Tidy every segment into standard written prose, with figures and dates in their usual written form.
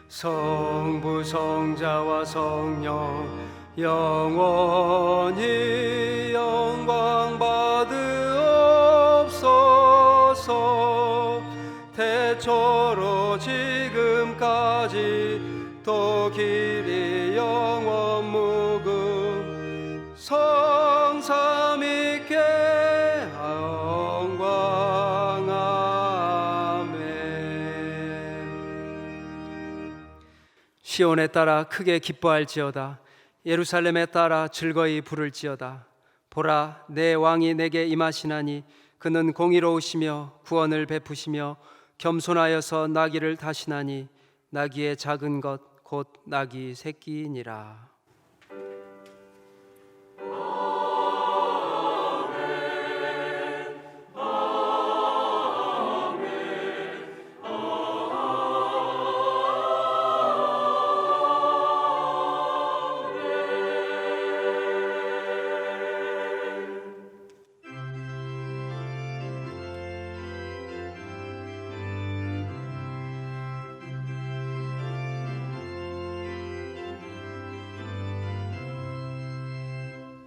성부 성자와 성령 영원히 영광 받으옵소서. 태초로 지금까지 또 길이 영원 무궁 성삼위께 영광. 아멘. 시온에 따라 크게 기뻐할지어다. 예루살렘에 따라 즐거이 부를지어다. 보라, 내 왕이 내게 임하시나니 그는 공의로우시며 구원을 베푸시며 겸손하여서 나귀를 타시나니 나귀의 작은 것 곧 나귀 새끼이니라.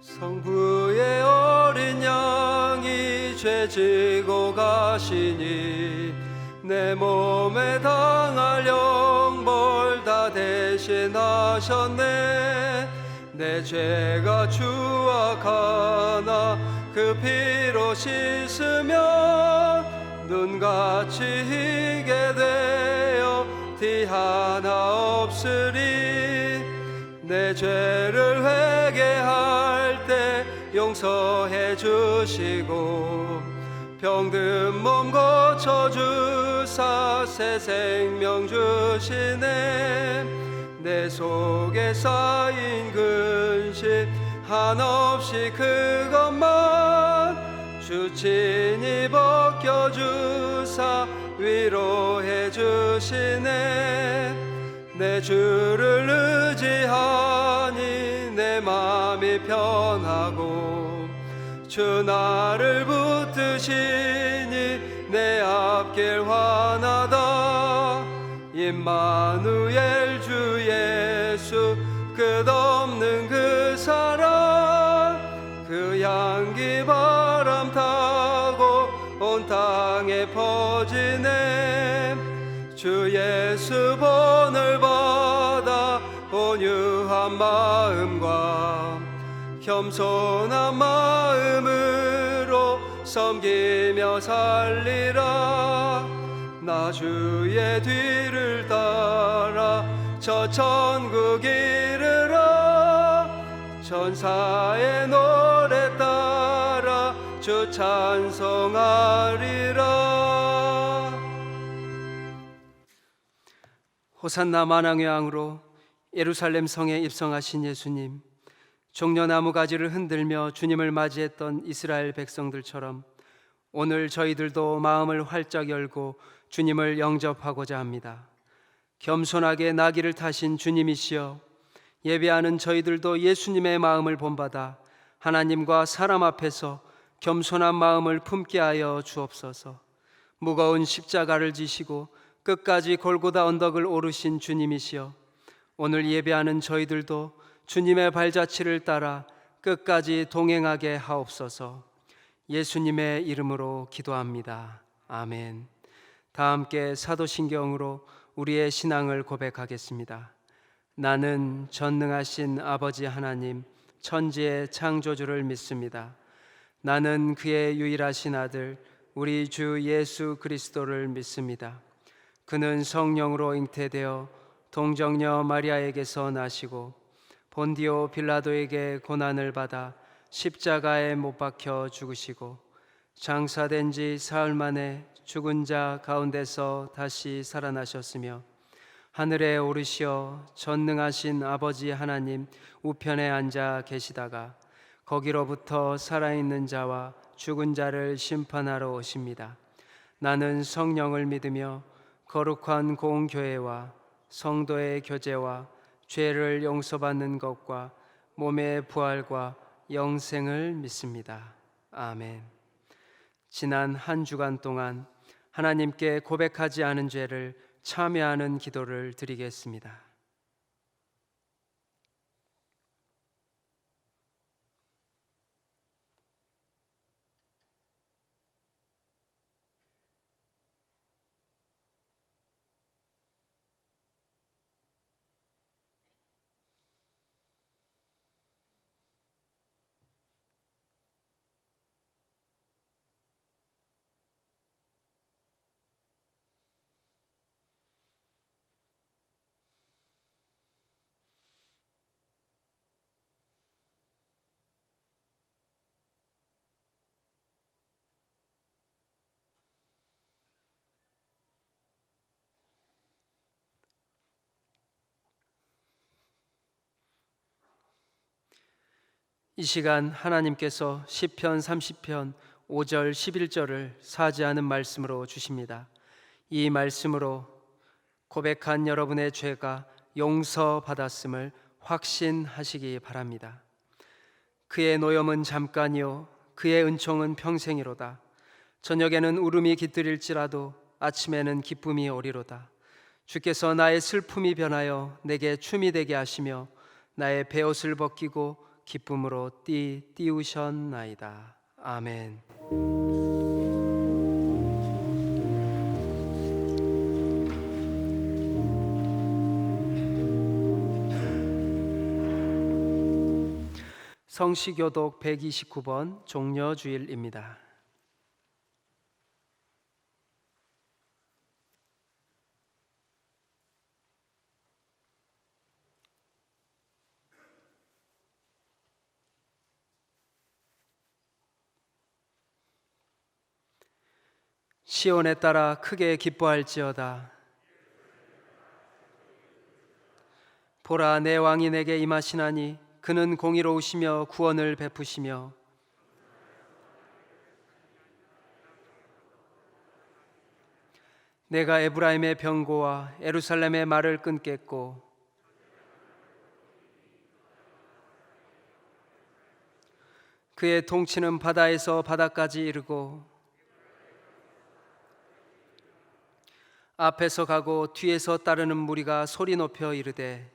성부의 어린 양이 죄 지고 가시니 내 몸에 당할 영벌 다 대신하셨네. 내 죄가 추악하나 그 피로 씻으면 눈같이 희게 되어 티 하나 없으리. 내 죄를 회개할 때 용서해 주시고 병든 몸 고쳐주사 새 생명 주시네. 내 속에 쌓인 근심 한없이 그것만 주 친히 벗겨주사 위로해 주시네. 내 주를 의지하니 내 마음이 편하고 주 나를 붙드시니 내 앞길 환하다. 임마누엘 주 예수 끝없는 그 사랑 그 향기 바람 타고 온 땅에 퍼지네. 주 예수 본을 받아 온유한 마음과 겸손한 마음으로 섬기며 살리라. 나 주의 뒤를 따라 저 천국 이르라. 천사의 노래 따라 주 찬송하리라. 호산나 만왕의 왕으로 예루살렘 성에 입성하신 예수님, 종려나무 가지를 흔들며 주님을 맞이했던 이스라엘 백성들처럼 오늘 저희들도 마음을 활짝 열고 주님을 영접하고자 합니다. 겸손하게 나귀를 타신 주님이시여, 예배하는 저희들도 예수님의 마음을 본받아 하나님과 사람 앞에서 겸손한 마음을 품게 하여 주옵소서. 무거운 십자가를 지시고 끝까지 골고다 언덕을 오르신 주님이시여, 오늘 예배하는 저희들도 주님의 발자취를 따라 끝까지 동행하게 하옵소서. 예수님의 이름으로 기도합니다. 아멘. 다 함께 사도신경으로 우리의 신앙을 고백하겠습니다. 나는 전능하신 아버지 하나님 천지의 창조주를 믿습니다. 나는 그의 유일하신 아들 우리 주 예수 그리스도를 믿습니다. 그는 성령으로 잉태되어 동정녀 마리아에게서 나시고 본디오 빌라도에게 고난을 받아 십자가에 못 박혀 죽으시고 장사된 지 사흘 만에 죽은 자 가운데서 다시 살아나셨으며 하늘에 오르시어 전능하신 아버지 하나님 우편에 앉아 계시다가 거기로부터 살아있는 자와 죽은 자를 심판하러 오십니다. 나는 성령을 믿으며 거룩한 공교회와 성도의 교제와 죄를 용서받는 것과 몸의 부활과 영생을 믿습니다. 아멘. 지난 한 주간 동안 하나님께 고백하지 않은 죄를 참여하는 기도를 드리겠습니다. 이 시간 하나님께서 시편 30편 5절 11절을 사지하는 말씀으로 주십니다. 이 말씀으로 고백한 여러분의 죄가 용서받았음을 확신하시기 바랍니다. 그의 노염은 잠깐이요 그의 은총은 평생이로다. 저녁에는 울음이 깃들일지라도 아침에는 기쁨이 오리로다. 주께서 나의 슬픔이 변하여 내게 춤이 되게 하시며 나의 베옷을 벗기고 기쁨으로 띄우셨나이다. 아멘. 성시교독 129번 종려주일입니다. 시온에 따라 크게 기뻐할지어다. 보라, 내 왕이 내게 임하시나니 그는 공의로우시며 구원을 베푸시며 내가 에브라임의 병고와 예루살렘의 말을 끊겠고 그의 통치는 바다에서 바다까지 이르고 앞에서 가고 뒤에서 따르는 무리가 소리 높여 이르되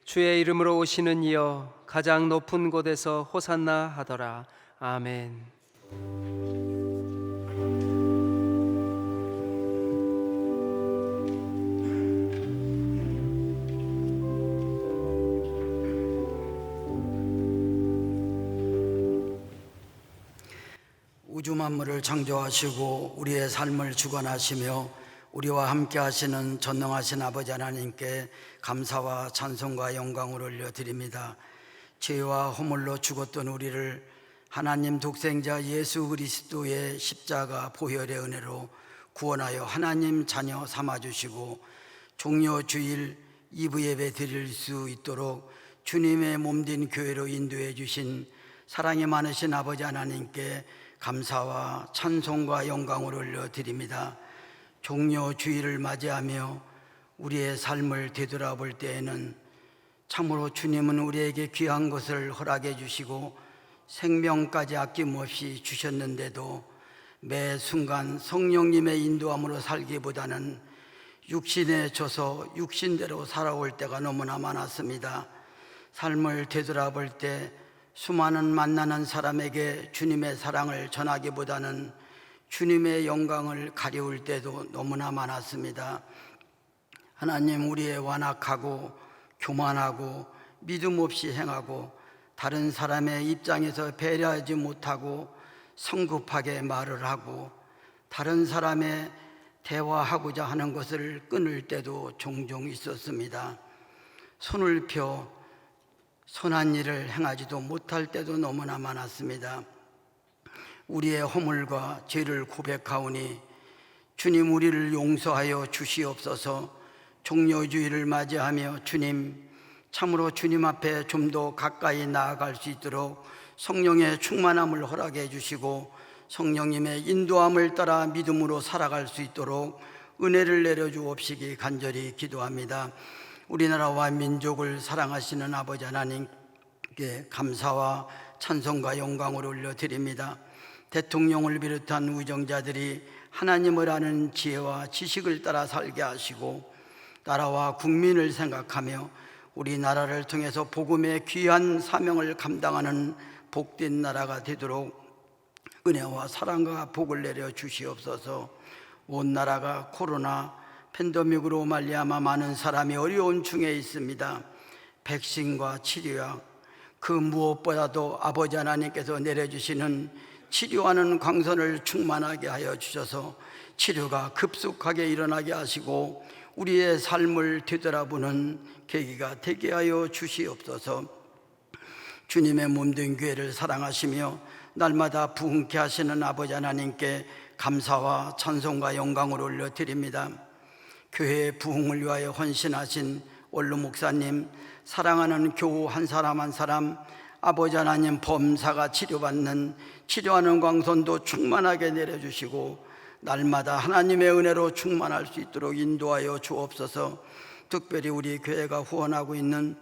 주의 이름으로 오시는 이여 가장 높은 곳에서 호산나 하더라. 아멘. 우주 만물을 창조하시고 우리의 삶을 주관하시며 우리와 함께 하시는 전능하신 아버지 하나님께 감사와 찬송과 영광을 올려드립니다. 죄와 허물로 죽었던 우리를 하나님 독생자 예수 그리스도의 십자가 보혈의 은혜로 구원하여 하나님 자녀 삼아주시고 종려주일 2부 예배 드릴 수 있도록 주님의 몸된 교회로 인도해 주신 사랑이 많으신 아버지 하나님께 감사와 찬송과 영광을 올려드립니다. 종려주일을 맞이하며 우리의 삶을 되돌아볼 때에는 참으로 주님은 우리에게 귀한 것을 허락해 주시고 생명까지 아낌없이 주셨는데도 매 순간 성령님의 인도함으로 살기보다는 육신에 져서 육신대로 살아올 때가 너무나 많았습니다. 삶을 되돌아볼 때 수많은 만나는 사람에게 주님의 사랑을 전하기보다는 주님의 영광을 가리울 때도 너무나 많았습니다. 하나님, 우리의 완악하고 교만하고 믿음 없이 행하고 다른 사람의 입장에서 배려하지 못하고 성급하게 말을 하고 다른 사람의 대화하고자 하는 것을 끊을 때도 종종 있었습니다. 손을 펴 선한 일을 행하지도 못할 때도 너무나 많았습니다. 우리의 허물과 죄를 고백하오니 주님 우리를 용서하여 주시옵소서. 종려주일을 맞이하며 주님, 참으로 주님 앞에 좀 더 가까이 나아갈 수 있도록 성령의 충만함을 허락해 주시고 성령님의 인도함을 따라 믿음으로 살아갈 수 있도록 은혜를 내려주옵시기 간절히 기도합니다. 우리나라와 민족을 사랑하시는 아버지 하나님께 감사와 찬송과 영광을 올려드립니다. 대통령을 비롯한 우정자들이 하나님을 아는 지혜와 지식을 따라 살게 하시고 나라와 국민을 생각하며 우리나라를 통해서 복음의 귀한 사명을 감당하는 복된 나라가 되도록 은혜와 사랑과 복을 내려 주시옵소서. 온 나라가 코로나 팬데믹으로 말미암아 많은 사람이 어려운 중에 있습니다. 백신과 치료약, 그 무엇보다도 아버지 하나님께서 내려주시는 치료하는 광선을 충만하게 하여 주셔서 치료가 급속하게 일어나게 하시고 우리의 삶을 되돌아보는 계기가 되게 하여 주시옵소서. 주님의 몸된 교회를 사랑하시며 날마다 부흥케 하시는 아버지 하나님께 감사와 찬송과 영광을 올려드립니다. 교회의 부흥을 위하여 헌신하신 원로 목사님, 사랑하는 교우 한 사람 한 사람, 아버지 하나님 범사가 치료하는 광선도 충만하게 내려주시고 날마다 하나님의 은혜로 충만할 수 있도록 인도하여 주옵소서. 특별히 우리 교회가 후원하고 있는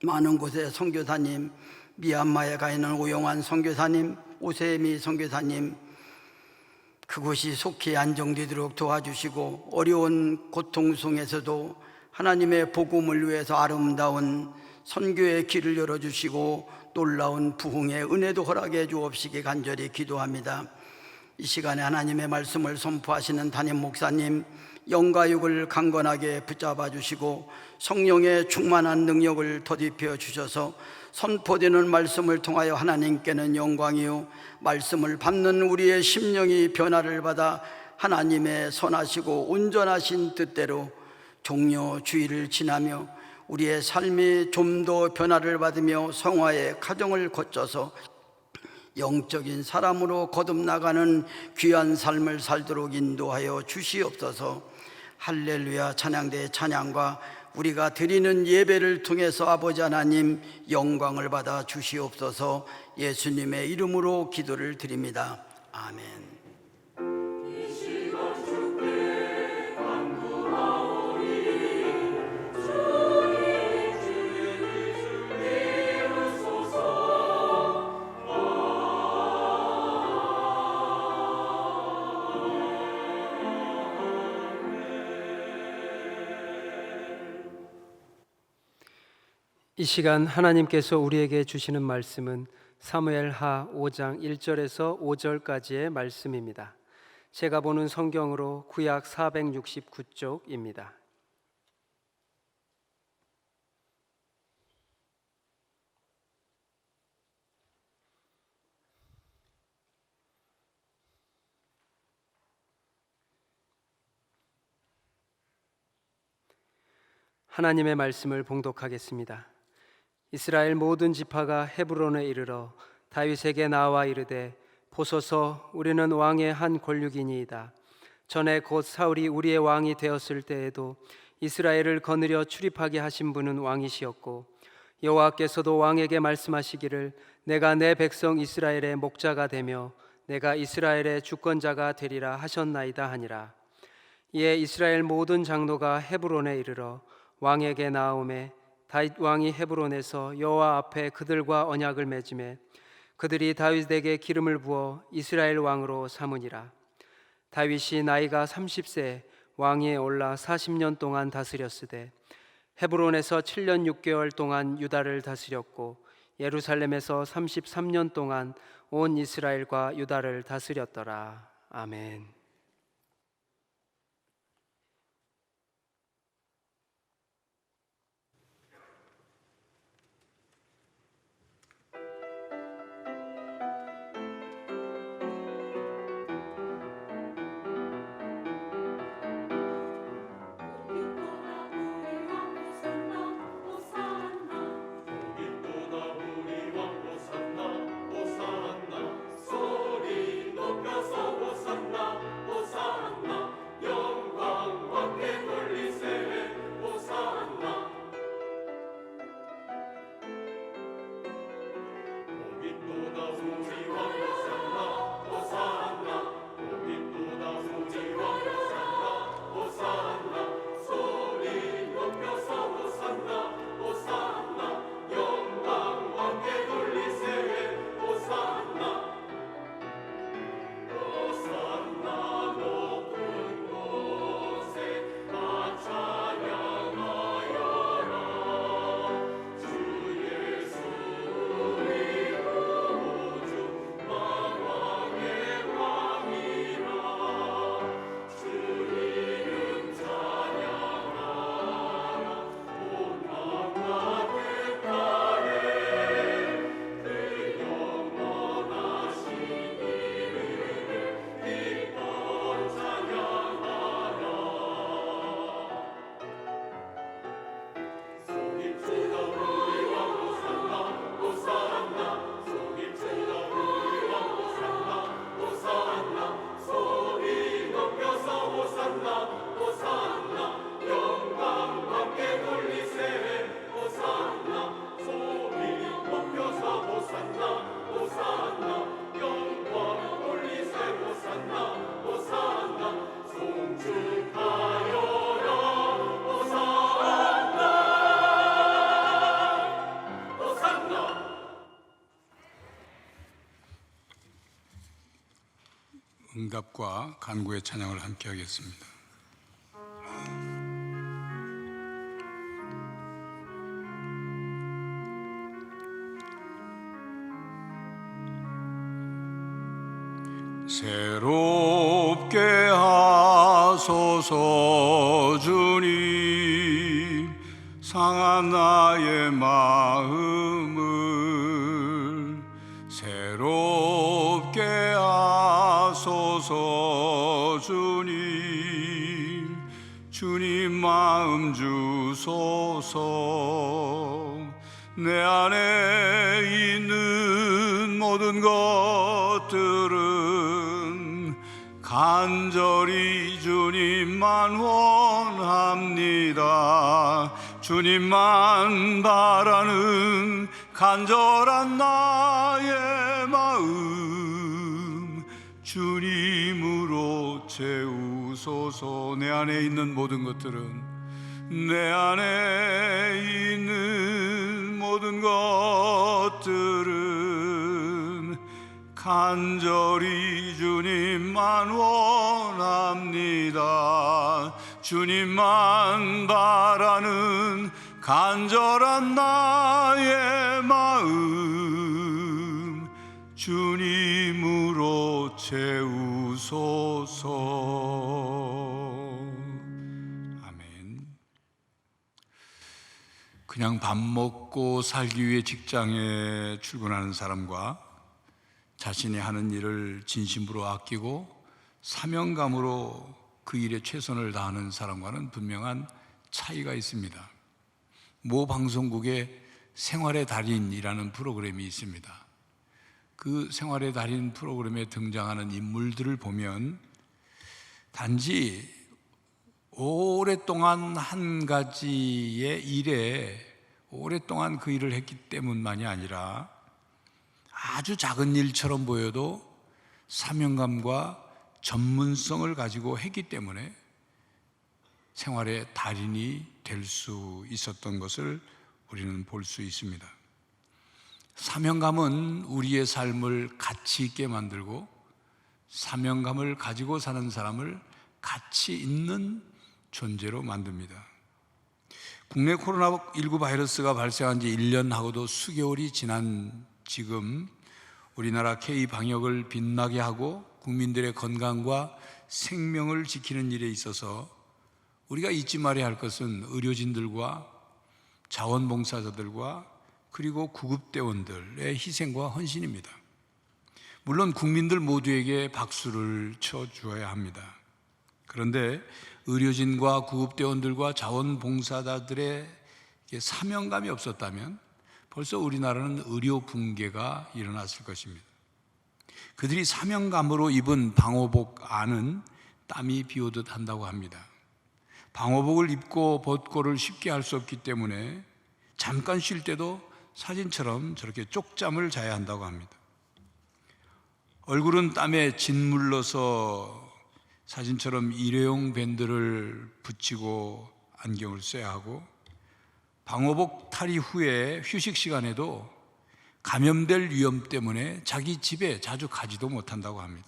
많은 곳의 선교사님, 미얀마에 가 있는 오용환 선교사님, 오세미 선교사님, 그곳이 속히 안정되도록 도와주시고 어려운 고통 속에서도 하나님의 복음을 위해서 아름다운 선교의 길을 열어주시고 놀라운 부흥의 은혜도 허락해 주옵시기 간절히 기도합니다. 이 시간에 하나님의 말씀을 선포하시는 담임 목사님, 영가육을 강건하게 붙잡아 주시고 성령의 충만한 능력을 더입혀 주셔서 선포되는 말씀을 통하여 하나님께는 영광이요 말씀을 받는 우리의 심령이 변화를 받아 하나님의 선하시고 온전하신 뜻대로 종려 주의를 지나며 우리의 삶이 좀 더 변화를 받으며 성화의 가정을 거쳐서 영적인 사람으로 거듭나가는 귀한 삶을 살도록 인도하여 주시옵소서. 할렐루야 찬양대의 찬양과 우리가 드리는 예배를 통해서 아버지 하나님 영광을 받아 주시옵소서. 예수님의 이름으로 기도를 드립니다. 아멘. 이 시간 하나님께서 우리에게 주시는 말씀은 사무엘하 5장 1절에서 5절까지의 말씀입니다. 제가 보는 성경으로 구약 469쪽입니다. 하나님의 말씀을 봉독하겠습니다. 이스라엘 모든 지파가 헤브론에 이르러 다윗에게 나와 이르되 보소서 우리는 왕의 한 권륙이니이다. 전에 곧 사울이 우리의 왕이 되었을 때에도 이스라엘을 거느려 출입하게 하신 분은 왕이시었고 여호와께서도 왕에게 말씀하시기를 내가 내 백성 이스라엘의 목자가 되며 내가 이스라엘의 주권자가 되리라 하셨나이다 하니라. 이에 이스라엘 모든 장로가 헤브론에 이르러 왕에게 나아오매 다윗 왕이 헤브론에서 여호와 앞에 그들과 언약을 맺음에 그들이 다윗에게 기름을 부어 이스라엘 왕으로 삼으니라. 다윗이 나이가 30세 왕위에 올라 40년 동안 다스렸으되 헤브론에서 7년 6개월 동안 유다를 다스렸고 예루살렘에서 33년 동안 온 이스라엘과 유다를 다스렸더라. 아멘. 소리 높여서 호산나 응답과 간구의 찬양을 함께 하겠습니다. 새롭게 하소서 주님, 상한 나의 마음을 새롭게 하소서 주님, 주님 마음 주소서. 내 안에 있는 모든 것들은 간절히 주님만 원합니다. 주님만 바라는 간절한 나의 마음 주님으로 채우소서. 내 안에 있는 모든 것들은, 내 안에 있는 모든 것들은 간절히 주님만 원합니다. 주님만 바라는 간절한 나의 마음 주님으로 채우소서. 아멘. 그냥 밥 먹고 살기 위해 직장에 출근하는 사람과 자신이 하는 일을 진심으로 아끼고 사명감으로 그 일에 최선을 다하는 사람과는 분명한 차이가 있습니다. 모 방송국에 생활의 달인이라는 프로그램이 있습니다. 그 생활의 달인 프로그램에 등장하는 인물들을 보면 단지 오랫동안 한 가지의 일에 오랫동안 그 일을 했기 때문만이 아니라 아주 작은 일처럼 보여도 사명감과 전문성을 가지고 했기 때문에 생활의 달인이 될 수 있었던 것을 우리는 볼 수 있습니다. 사명감은 우리의 삶을 가치 있게 만들고 사명감을 가지고 사는 사람을 가치 있는 존재로 만듭니다. 국내 코로나19 바이러스가 발생한 지 1년하고도 수개월이 지난 지금 우리나라 K-방역을 빛나게 하고 국민들의 건강과 생명을 지키는 일에 있어서 우리가 잊지 말아야 할 것은 의료진들과 자원봉사자들과 그리고 구급대원들의 희생과 헌신입니다. 물론 국민들 모두에게 박수를 쳐주어야 합니다. 그런데 의료진과 구급대원들과 자원봉사자들의 사명감이 없었다면 벌써 우리나라는 의료 붕괴가 일어났을 것입니다. 그들이 사명감으로 입은 방호복 안은 땀이 비오듯 한다고 합니다. 방호복을 입고 벗고를 쉽게 할 수 없기 때문에 잠깐 쉴 때도 사진처럼 저렇게 쪽잠을 자야 한다고 합니다. 얼굴은 땀에 짓물러서 사진처럼 일회용 밴드를 붙이고 안경을 써야 하고, 방호복 탈의 후에 휴식 시간에도 감염될 위험 때문에 자기 집에 자주 가지도 못한다고 합니다.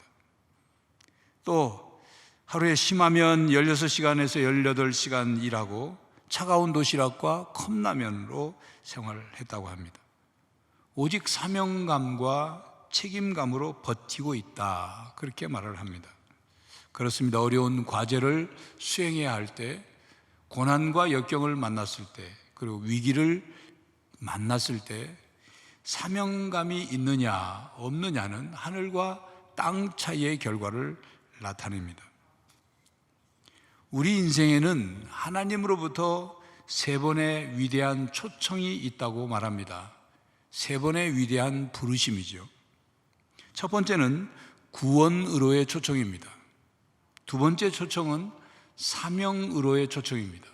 또 하루에 심하면 16시간에서 18시간 일하고 차가운 도시락과 컵라면으로 생활했다고 합니다. 오직 사명감과 책임감으로 버티고 있다, 그렇게 말을 합니다. 그렇습니다. 어려운 과제를 수행해야 할 때, 고난과 역경을 만났을 때, 그리고 위기를 만났을 때 사명감이 있느냐 없느냐는 하늘과 땅 차이의 결과를 나타냅니다. 우리 인생에는 하나님으로부터 3번의 위대한 초청이 있다고 말합니다. 3번의 위대한 부르심이죠. 첫 번째는 구원으로의 초청입니다. 두 번째 초청은 사명으로의 초청입니다.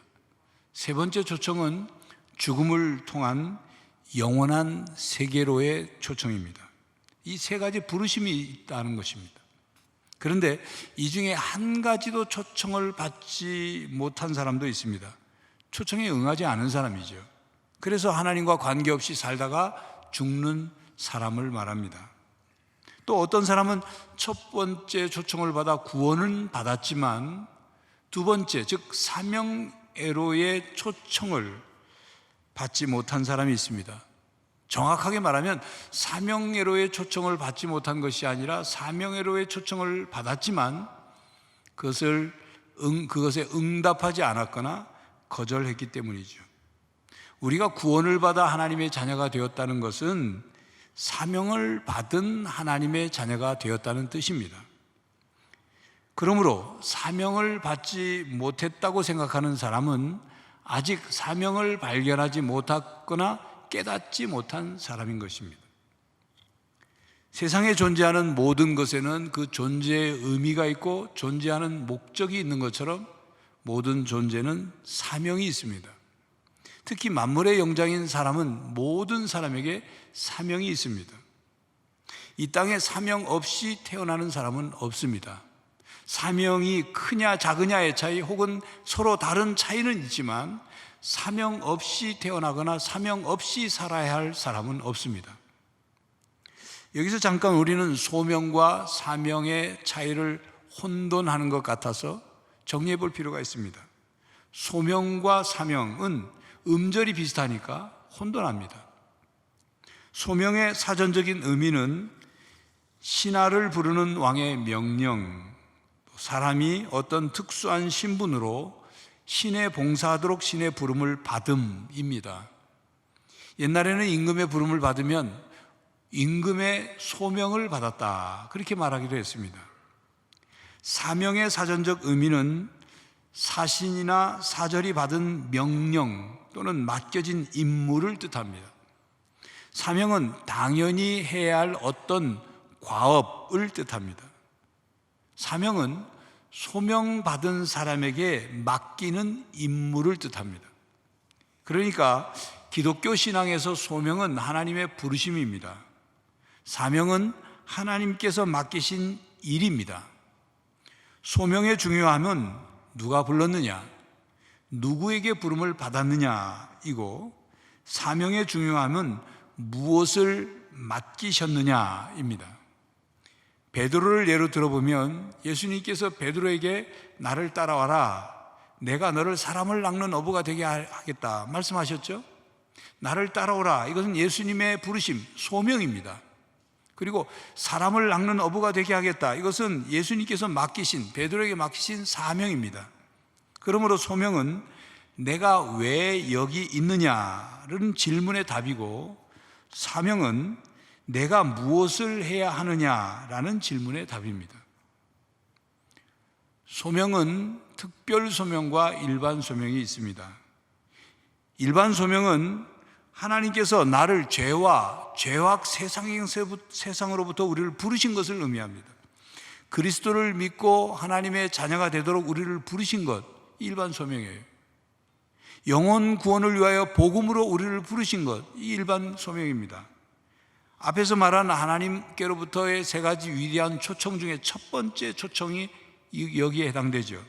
세 번째 초청은 죽음을 통한 영원한 세계로의 초청입니다. 이 세 가지 부르심이 있다는 것입니다. 그런데 이 중에 한 가지도 초청을 받지 못한 사람도 있습니다. 초청에 응하지 않은 사람이죠. 그래서 하나님과 관계없이 살다가 죽는 사람을 말합니다. 또 어떤 사람은 첫 번째 초청을 받아 구원은 받았지만 두 번째, 즉 사명애로의 초청을 받지 못한 사람이 있습니다. 정확하게 말하면 사명애로의 초청을 받지 못한 것이 아니라 사명애로의 초청을 받았지만 그것에 응답하지 않았거나 거절했기 때문이죠. 우리가 구원을 받아 하나님의 자녀가 되었다는 것은 사명을 받은 하나님의 자녀가 되었다는 뜻입니다. 그러므로 사명을 받지 못했다고 생각하는 사람은 아직 사명을 발견하지 못했거나 깨닫지 못한 사람인 것입니다. 세상에 존재하는 모든 것에는 그 존재의 의미가 있고 존재하는 목적이 있는 것처럼 모든 존재는 사명이 있습니다. 특히 만물의 영장인 사람은 모든 사람에게 사명이 있습니다. 이 땅에 사명 없이 태어나는 사람은 없습니다. 사명이 크냐 작으냐의 차이 혹은 서로 다른 차이는 있지만 사명 없이 태어나거나 사명 없이 살아야 할 사람은 없습니다. 여기서 잠깐 우리는 소명과 사명의 차이를 혼돈하는 것 같아서 정리해 볼 필요가 있습니다. 소명과 사명은 음절이 비슷하니까 혼돈합니다. 소명의 사전적인 의미는 신하를 부르는 왕의 명령, 사람이 어떤 특수한 신분으로 신에 봉사하도록 신의 부름을 받음입니다. 옛날에는 임금의 부름을 받으면 임금의 소명을 받았다, 그렇게 말하기도 했습니다. 사명의 사전적 의미는 사신이나 사절이 받은 명령 또는 맡겨진 임무를 뜻합니다. 사명은 당연히 해야 할 어떤 과업을 뜻합니다. 사명은 소명받은 사람에게 맡기는 임무를 뜻합니다. 그러니까 기독교 신앙에서 소명은 하나님의 부르심입니다. 사명은 하나님께서 맡기신 일입니다. 소명의 중요함은 누가 불렀느냐, 누구에게 부름을 받았느냐이고, 사명의 중요함은 무엇을 맡기셨느냐입니다. 베드로를 예로 들어보면 예수님께서 베드로에게 나를 따라와라, 내가 너를 사람을 낚는 어부가 되게 하겠다 말씀하셨죠? 나를 따라오라, 이것은 예수님의 부르심, 소명입니다. 그리고 사람을 낚는 어부가 되게 하겠다, 이것은 예수님께서 맡기신, 베드로에게 맡기신 사명입니다. 그러므로 소명은 내가 왜 여기 있느냐는 질문의 답이고, 사명은 내가 무엇을 해야 하느냐라는 질문의 답입니다. 소명은 특별 소명과 일반 소명이 있습니다. 일반 소명은 하나님께서 나를 죄와 죄악 세상으로부터 우리를 부르신 것을 의미합니다. 그리스도를 믿고 하나님의 자녀가 되도록 우리를 부르신 것, 일반 소명이에요. 영혼 구원을 위하여 복음으로 우리를 부르신 것, 이 일반 소명입니다. 앞에서 말한 하나님께로부터의 세 가지 위대한 초청 중에 첫 번째 초청이 여기에 해당되죠.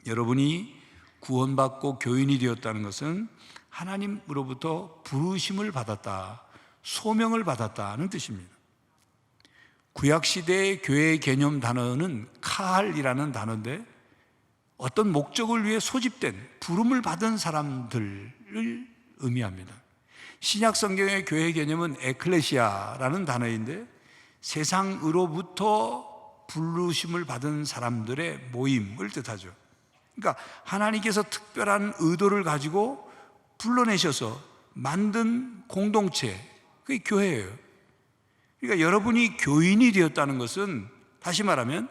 여러분이 구원받고 교인이 되었다는 것은 하나님으로부터 부르심을 받았다, 소명을 받았다는 뜻입니다. 구약시대의 교회의 개념 단어는 카할이라는 단어인데, 어떤 목적을 위해 소집된 부름을 받은 사람들을 의미합니다. 신약 성경의 교회 개념은 에클레시아라는 단어인데, 세상으로부터 부르심을 받은 사람들의 모임을 뜻하죠. 그러니까 하나님께서 특별한 의도를 가지고 불러내셔서 만든 공동체, 그게 교회예요. 그러니까 여러분이 교인이 되었다는 것은, 다시 말하면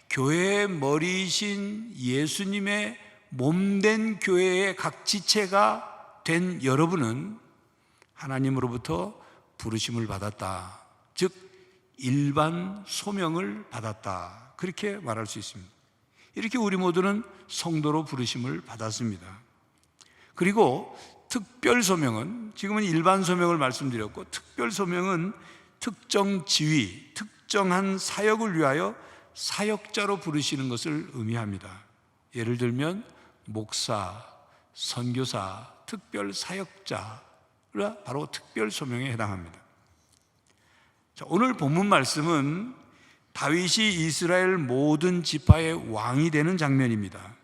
교회의 머리이신 예수님의 몸된 교회의 각 지체가 된 여러분은 하나님으로부터 부르심을 받았다, 즉 일반 소명을 받았다, 그렇게 말할 수 있습니다. 이렇게 우리 모두는 성도로 부르심을 받았습니다. 그리고 특별 소명은, 지금은 일반 소명을 말씀드렸고, 특별 소명은 특정 지위, 특정한 사역을 위하여 사역자로 부르시는 것을 의미합니다. 예를 들면 목사, 선교사, 특별 사역자가 바로 특별 소명에 해당합니다. 자, 오늘 본문 말씀은 다윗이 이스라엘 모든 지파의 왕이 되는 장면입니다.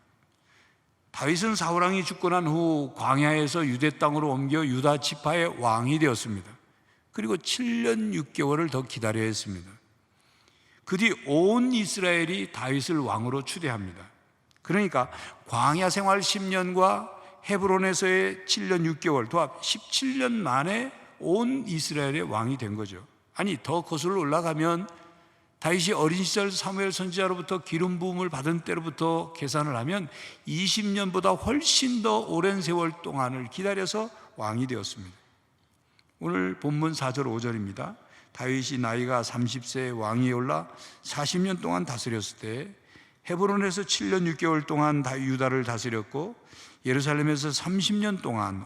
다윗은 사울왕이 죽고 난 후 광야에서 유대 땅으로 옮겨 유다 지파의 왕이 되었습니다. 그리고 7년 6개월을 더 기다려야 했습니다. 그 뒤 온 이스라엘이 다윗을 왕으로 추대합니다. 그러니까 광야 생활 10년과 헤브론에서의 7년 6개월 도합 17년 만에 온 이스라엘의 왕이 된 거죠. 아니, 더 거슬러 올라가면 다윗이 어린 시절 사무엘 선지자로부터 기름 부음을 받은 때로부터 계산을 하면 20년보다 훨씬 더 오랜 세월 동안을 기다려서 왕이 되었습니다. 오늘 본문 4절 5절입니다. 다윗이 나이가 30세에 왕위에 올라 40년 동안 다스렸을 때 헤브론에서 7년 6개월 동안 유다를 다스렸고 예루살렘에서 33년 동안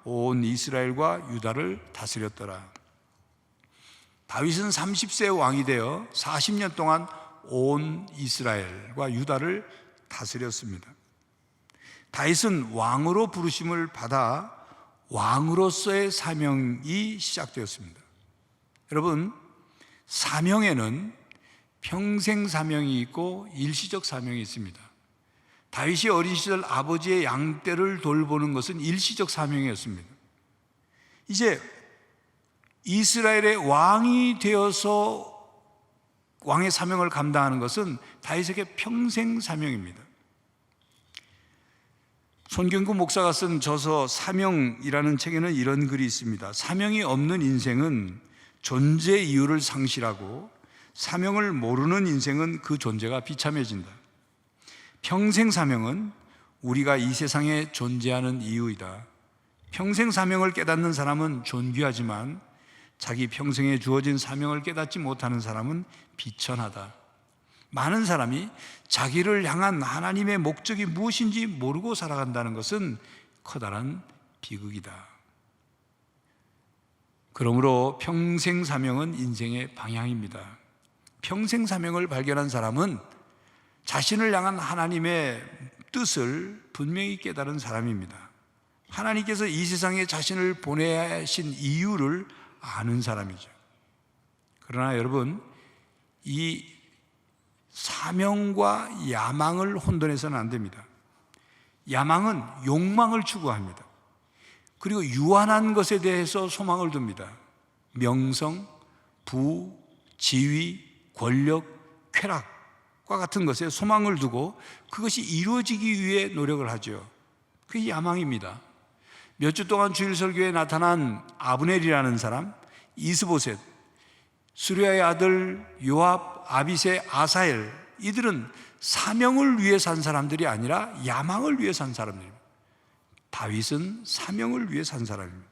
온 이스라엘과 유다를 다스렸더라. 다윗은 30세에 왕이 되어 40년 동안 온 이스라엘과 유다를 다스렸습니다. 다윗은 왕으로 부르심을 받아 왕으로서의 사명이 시작되었습니다. 여러분, 사명에는 평생 사명이 있고 일시적 사명이 있습니다. 다윗이 어린 시절 아버지의 양떼를 돌보는 것은 일시적 사명이었습니다. 이제 이스라엘의 왕이 되어서 왕의 사명을 감당하는 것은 다윗에게 평생 사명입니다. 손경구 목사가 쓴 저서 사명이라는 책에는 이런 글이 있습니다. 사명이 없는 인생은 존재 이유를 상실하고 사명을 모르는 인생은 그 존재가 비참해진다. 평생 사명은 우리가 이 세상에 존재하는 이유이다. 평생 사명을 깨닫는 사람은 존귀하지만 자기 평생에 주어진 사명을 깨닫지 못하는 사람은 비천하다. 많은 사람이 자기를 향한 하나님의 목적이 무엇인지 모르고 살아간다는 것은 커다란 비극이다. 그러므로 평생 사명은 인생의 방향입니다. 평생 사명을 발견한 사람은 자신을 향한 하나님의 뜻을 분명히 깨달은 사람입니다. 하나님께서 이 세상에 자신을 보내신 이유를 아는 사람이죠. 그러나 여러분, 이 사명과 야망을 혼돈해서는 안 됩니다. 야망은 욕망을 추구합니다. 그리고 유한한 것에 대해서 소망을 둡니다. 명성, 부, 지위, 권력, 쾌락과 같은 것에 소망을 두고 그것이 이루어지기 위해 노력을 하죠. 그게 야망입니다. 몇 주 동안 주일 설교에 나타난 아브넬이라는 사람, 이스보셋, 수리아의 아들 요압, 아비새, 아사엘, 이들은 사명을 위해 산 사람들이 아니라 야망을 위해 산 사람들입니다. 다윗은 사명을 위해 산 사람입니다.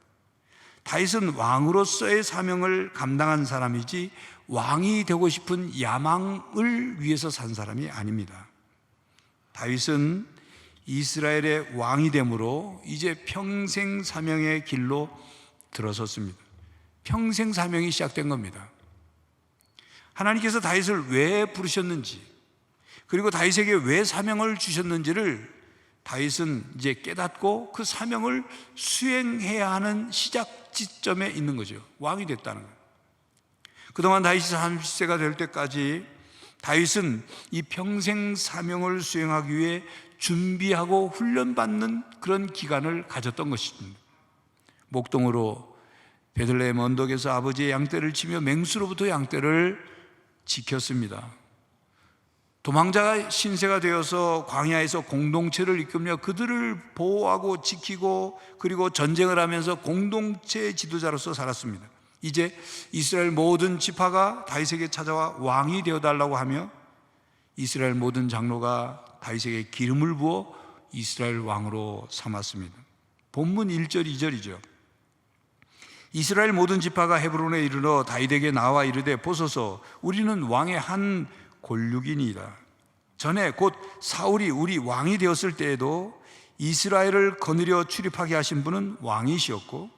다윗은 왕으로서의 사명을 감당한 사람이지 왕이 되고 싶은 야망을 위해서 산 사람이 아닙니다. 다윗은 이스라엘의 왕이 됨으로 이제 평생 사명의 길로 들어섰습니다. 평생 사명이 시작된 겁니다. 하나님께서 다윗을 왜 부르셨는지, 그리고 다윗에게 왜 사명을 주셨는지를 다윗은 이제 깨닫고 그 사명을 수행해야 하는 시작 지점에 있는 거죠. 왕이 됐다는 거예요. 그동안 다윗이 30세가 될 때까지 다윗은 이 평생 사명을 수행하기 위해 준비하고 훈련받는 그런 기간을 가졌던 것입니다. 목동으로 베들레헴 언덕에서 아버지의 양떼를 치며 맹수로부터 양떼를 지켰습니다. 도망자가 신세가 되어서 광야에서 공동체를 이끌며 그들을 보호하고 지키고 그리고 전쟁을 하면서 공동체의 지도자로서 살았습니다. 이제 이스라엘 모든 지파가 다윗에게 찾아와 왕이 되어달라고 하며 이스라엘 모든 장로가 다윗에게 기름을 부어 이스라엘 왕으로 삼았습니다. 본문 1절 2절이죠. 이스라엘 모든 지파가 헤브론에 이르러 다윗에게 나와 이르되 보소서 우리는 왕의 한 골육이니이다. 전에 곧 사울이 우리 왕이 되었을 때에도 이스라엘을 거느려 출입하게 하신 분은 왕이시었고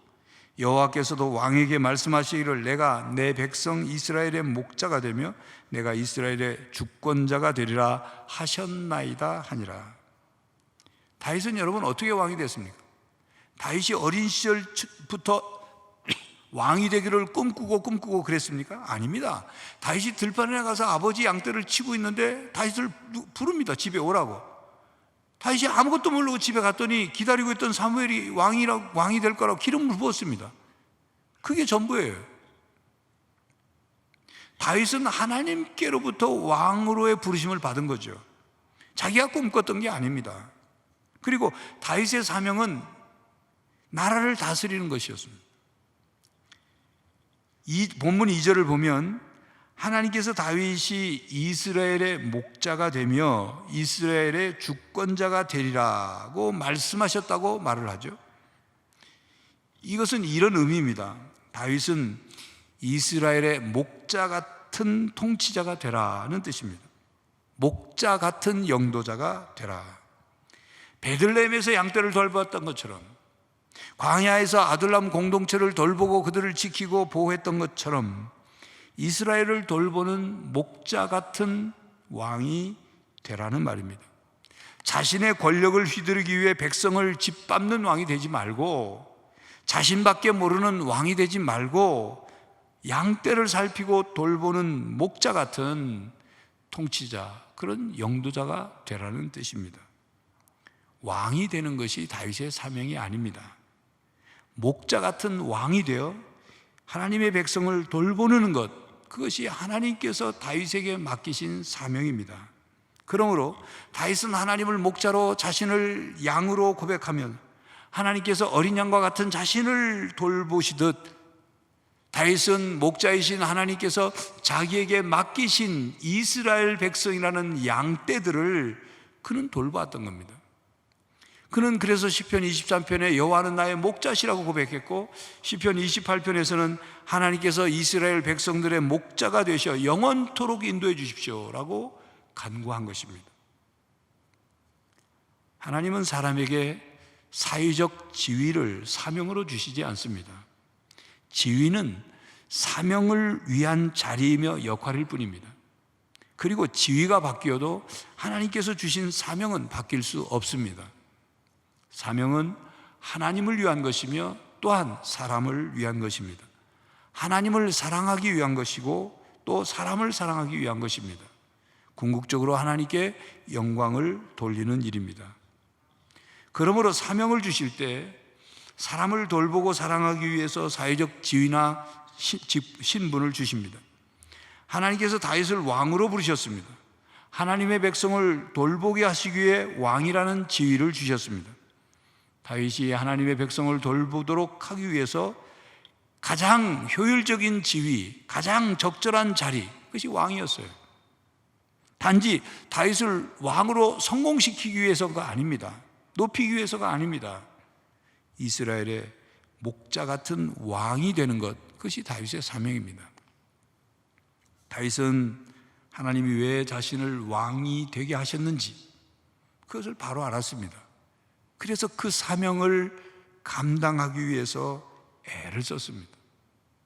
여호와께서도 왕에게 말씀하시기를 내가 내 백성 이스라엘의 목자가 되며 내가 이스라엘의 주권자가 되리라 하셨나이다 하니라. 다윗은 여러분 어떻게 왕이 됐습니까? 다윗이 어린 시절부터 왕이 되기를 꿈꾸고 그랬습니까? 아닙니다. 다윗이 들판에 가서 아버지 양떼를 치고 있는데 다윗을 부릅니다. 집에 오라고. 다윗이 아무것도 모르고 집에 갔더니 기다리고 있던 사무엘이 왕이 될 거라고 기름을 부었습니다. 그게 전부예요. 다윗은 하나님께로부터 왕으로의 부르심을 받은 거죠. 자기가 꿈꿨던 게 아닙니다. 그리고 다윗의 사명은 나라를 다스리는 것이었습니다. 이 본문 2절을 보면 하나님께서 다윗이 이스라엘의 목자가 되며 이스라엘의 주권자가 되리라고 말씀하셨다고 말을 하죠. 이것은 이런 의미입니다. 다윗은 이스라엘의 목자 같은 통치자가 되라는 뜻입니다. 목자 같은 영도자가 되라. 베들레헴에서 양떼를 돌보았던 것처럼, 광야에서 아둘람 공동체를 돌보고 그들을 지키고 보호했던 것처럼 이스라엘을 돌보는 목자 같은 왕이 되라는 말입니다. 자신의 권력을 휘두르기 위해 백성을 짓밟는 왕이 되지 말고, 자신밖에 모르는 왕이 되지 말고 양떼를 살피고 돌보는 목자 같은 통치자, 그런 영도자가 되라는 뜻입니다. 왕이 되는 것이 다윗의 사명이 아닙니다. 목자 같은 왕이 되어 하나님의 백성을 돌보는 것, 그것이 하나님께서 다윗에게 맡기신 사명입니다. 그러므로 다윗은 하나님을 목자로 자신을 양으로 고백하면 하나님께서 어린 양과 같은 자신을 돌보시듯 다윗은 목자이신 하나님께서 자기에게 맡기신 이스라엘 백성이라는 양떼들을 그는 돌보았던 겁니다. 그는 그래서 시편 23편에 여호와는 나의 목자시라고 고백했고, 시편 28편에서는 하나님께서 이스라엘 백성들의 목자가 되셔 영원토록 인도해 주십시오라고 간구한 것입니다. 하나님은 사람에게 사회적 지위를 사명으로 주시지 않습니다. 지위는 사명을 위한 자리이며 역할일 뿐입니다. 그리고 지위가 바뀌어도 하나님께서 주신 사명은 바뀔 수 없습니다. 사명은 하나님을 위한 것이며 또한 사람을 위한 것입니다. 하나님을 사랑하기 위한 것이고 또 사람을 사랑하기 위한 것입니다. 궁극적으로 하나님께 영광을 돌리는 일입니다. 그러므로 사명을 주실 때 사람을 돌보고 사랑하기 위해서 사회적 지위나 신분을 주십니다. 하나님께서 다윗을 왕으로 부르셨습니다. 하나님의 백성을 돌보게 하시기 위해 왕이라는 지위를 주셨습니다. 다윗이 하나님의 백성을 돌보도록 하기 위해서 가장 효율적인 지위, 가장 적절한 자리, 그것이 왕이었어요. 단지 다윗을 왕으로 성공시키기 위해서가 아닙니다. 높이기 위해서가 아닙니다. 이스라엘의 목자 같은 왕이 되는 것, 그것이 다윗의 사명입니다. 다윗은 하나님이 왜 자신을 왕이 되게 하셨는지 그것을 바로 알았습니다. 그래서 그 사명을 감당하기 위해서 애를 썼습니다.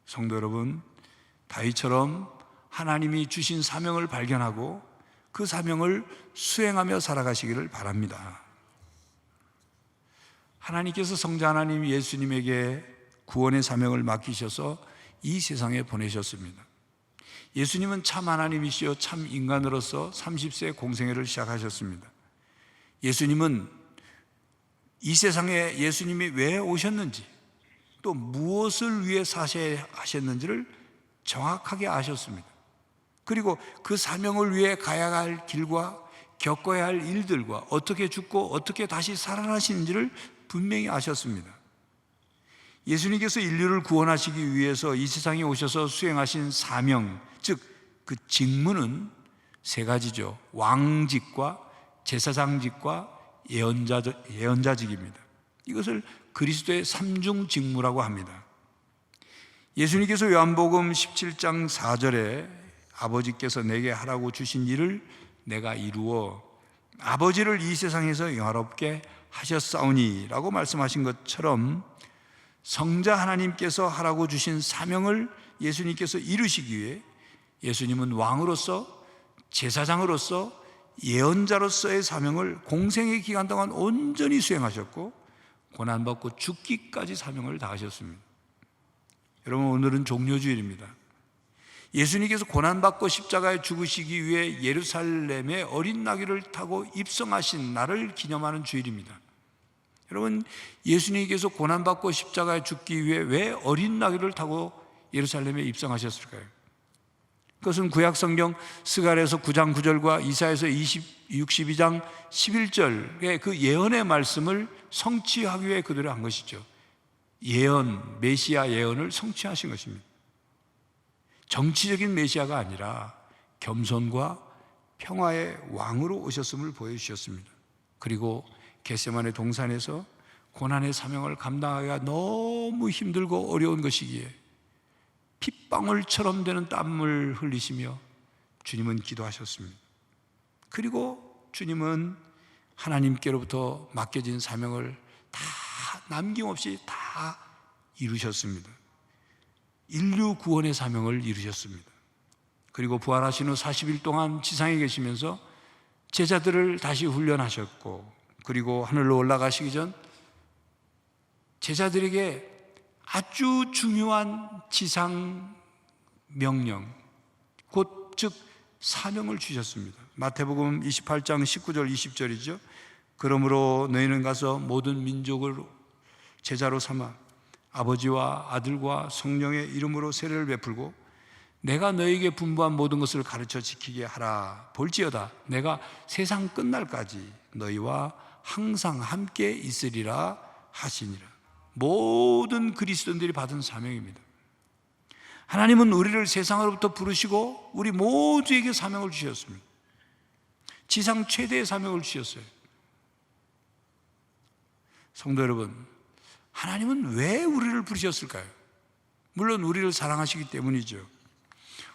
성도 여러분, 다윗처럼 하나님이 주신 사명을 발견하고 그 사명을 수행하며 살아가시기를 바랍니다. 하나님께서 성자 하나님 예수님에게 구원의 사명을 맡기셔서 이 세상에 보내셨습니다. 예수님은 참 하나님이시여 참 인간으로서 30세 공생애를 시작하셨습니다. 예수님은 이 세상에 예수님이 왜 오셨는지 또 무엇을 위해 사셔야 하셨는지를 정확하게 아셨습니다. 그리고 그 사명을 위해 가야 할 길과 겪어야 할 일들과 어떻게 죽고 어떻게 다시 살아나시는지를 분명히 아셨습니다. 예수님께서 인류를 구원하시기 위해서 이 세상에 오셔서 수행하신 사명, 즉 그 직무는 세 가지죠. 왕직과 제사장직과 예언자직입니다. 이것을 그리스도의 삼중 직무라고 합니다. 예수님께서 요한복음 17장 4절에 아버지께서 내게 하라고 주신 일을 내가 이루어 아버지를 이 세상에서 영화롭게 하셨사오니 라고 말씀하신 것처럼 성자 하나님께서 하라고 주신 사명을 예수님께서 이루시기 위해 예수님은 왕으로서 제사장으로서 예언자로서의 사명을 공생의 기간 동안 온전히 수행하셨고 고난받고 죽기까지 사명을 다하셨습니다. 여러분, 오늘은 종료주일입니다. 예수님께서 고난받고 십자가에 죽으시기 위해 예루살렘에 어린 나귀를 타고 입성하신 날을 기념하는 주일입니다. 여러분, 예수님께서 고난받고 십자가에 죽기 위해 왜 어린 나귀를 타고 예루살렘에 입성하셨을까요? 그것은 구약성경 스가랴서 9장 9절과 이사야서 62장 11절의 그 예언의 말씀을 성취하기 위해 그들을 한 것이죠. 예언, 메시아 예언을 성취하신 것입니다. 정치적인 메시아가 아니라 겸손과 평화의 왕으로 오셨음을 보여주셨습니다. 그리고 겟세마네 동산에서 고난의 사명을 감당하기가 너무 힘들고 어려운 것이기에 핏방울처럼 되는 땀을 흘리시며 주님은 기도하셨습니다. 그리고 주님은 하나님께로부터 맡겨진 사명을 다 남김없이 다 이루셨습니다. 인류 구원의 사명을 이루셨습니다. 그리고 부활하신 후 40일 동안 지상에 계시면서 제자들을 다시 훈련하셨고, 그리고 하늘로 올라가시기 전 제자들에게 아주 중요한 지상 명령, 즉 사명을 주셨습니다. 마태복음 28장 19절 20절이죠. 그러므로 너희는 가서 모든 민족을 제자로 삼아 아버지와 아들과 성령의 이름으로 세례를 베풀고 내가 너희에게 분부한 모든 것을 가르쳐 지키게 하라. 볼지어다 내가 세상 끝날까지 너희와 항상 함께 있으리라 하시니라. 모든 그리스도인들이 받은 사명입니다. 하나님은 우리를 세상으로부터 부르시고 우리 모두에게 사명을 주셨습니다. 지상 최대의 사명을 주셨어요. 성도 여러분, 하나님은 왜 우리를 부르셨을까요? 물론 우리를 사랑하시기 때문이죠.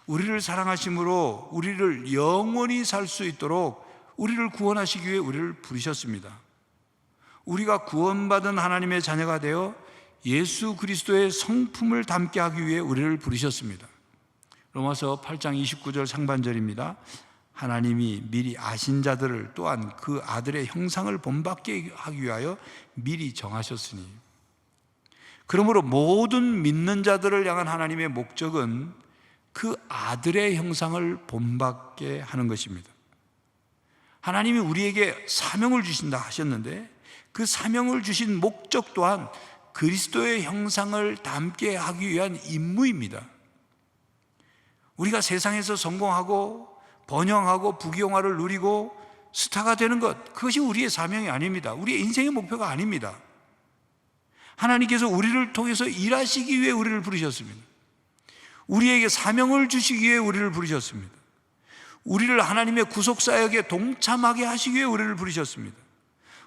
우리를 사랑하심으로 우리를 영원히 살 수 있도록 우리를 구원하시기 위해 우리를 부르셨습니다. 우리가 구원받은 하나님의 자녀가 되어 예수 그리스도의 성품을 담게 하기 위해 우리를 부르셨습니다. 로마서 8장 29절 상반절입니다. 하나님이 미리 아신 자들을 또한 그 아들의 형상을 본받게 하기 위하여 미리 정하셨으니, 그러므로 모든 믿는 자들을 향한 하나님의 목적은 그 아들의 형상을 본받게 하는 것입니다. 하나님이 우리에게 사명을 주신다 하셨는데 그 사명을 주신 목적 또한 그리스도의 형상을 담게 하기 위한 임무입니다. 우리가 세상에서 성공하고 번영하고 부귀영화를 누리고 스타가 되는 것, 그것이 우리의 사명이 아닙니다. 우리의 인생의 목표가 아닙니다. 하나님께서 우리를 통해서 일하시기 위해 우리를 부르셨습니다. 우리에게 사명을 주시기 위해 우리를 부르셨습니다. 우리를 하나님의 구속사역에 동참하게 하시기 위해 우리를 부르셨습니다.